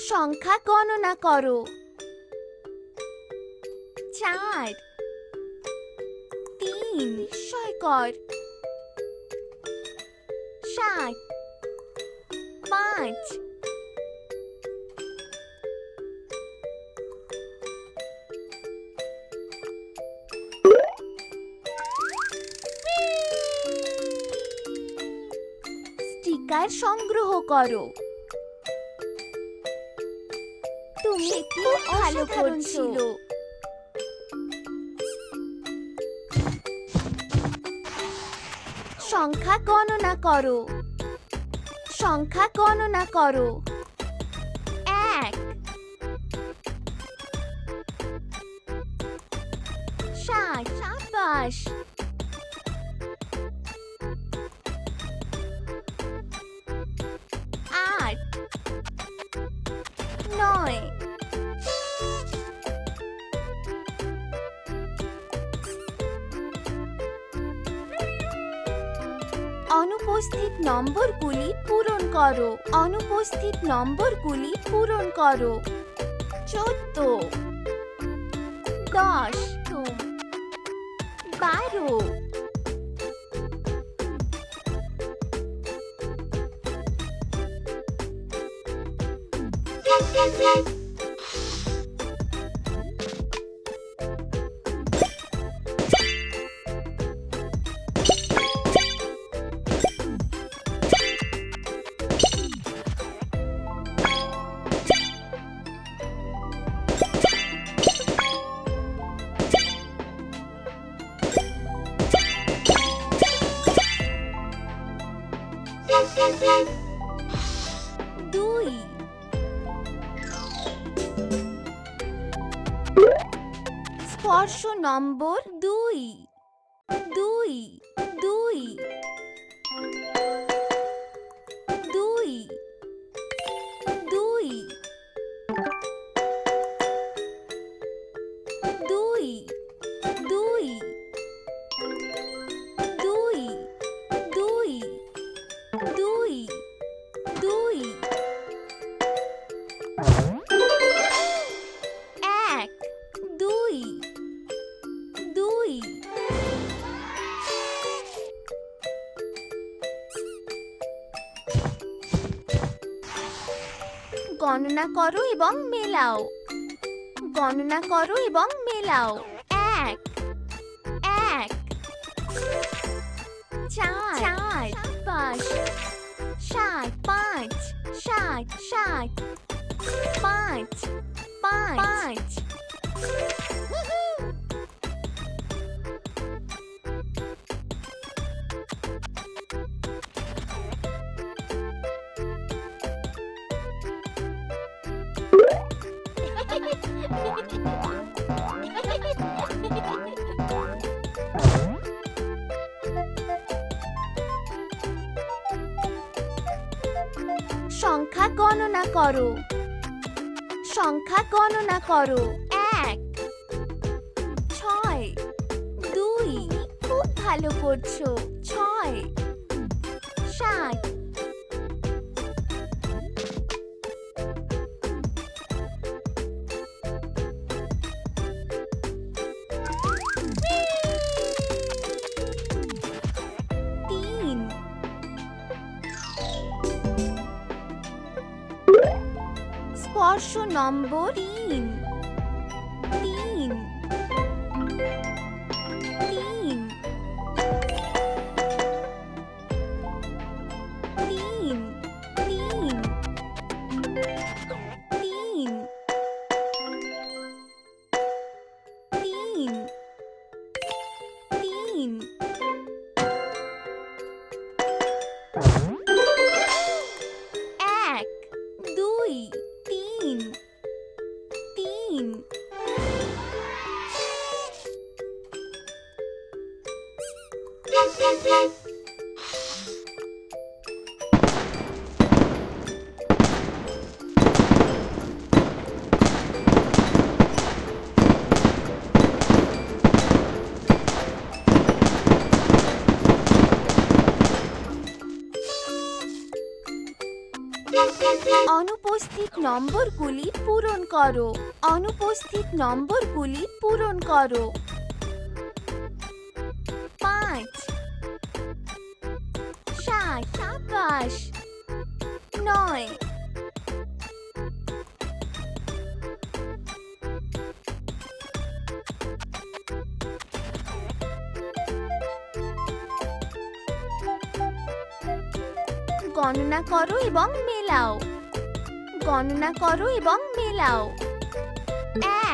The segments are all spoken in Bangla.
সংখ্যা গণনা করো। 4 3 নিশ্চয় কর। 7 5 স্টিকার সংগ্রহ করো। তুমি খুব ভালো করছিল। সংখ্যা গণনা করো। সংখ্যা গণনা করো। 1 7 সাবাস। 8 9 অনুপস্থিত নম্বরগুলি পূরণ করো। অনুপস্থিত নম্বরগুলি পূরণ করো। 14 10 12 2 স্পর্শ নম্বর 2 2 2 2 2 2 2 2 2 2 2 1 2 2 গণনা করো এবং মেলাও। গণনা করো এবং মেলাও। 1 1 4 5 7 5 7 7 5 5 সংখ্যা গণনা করো। সংখ্যা গণনা করো। 1 6 2 খুব ভালো করছো। 6 7 3 স্পর্শ নম্বর 3 3 3 3 3 3 3 3 1 2 3 3 3 অনুপস্থিত নম্বরগুলি পূরণ করো। অনুপস্থিত নম্বরগুলি পূরণ করো। 5 7 সাবাস 9 গণনা করো এবং মেলাও। গণনা করো এবং মেলাও।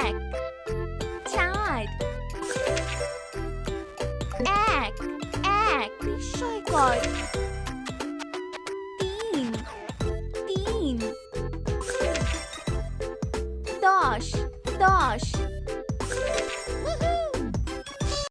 1 4 1 1 বিস্ময়কর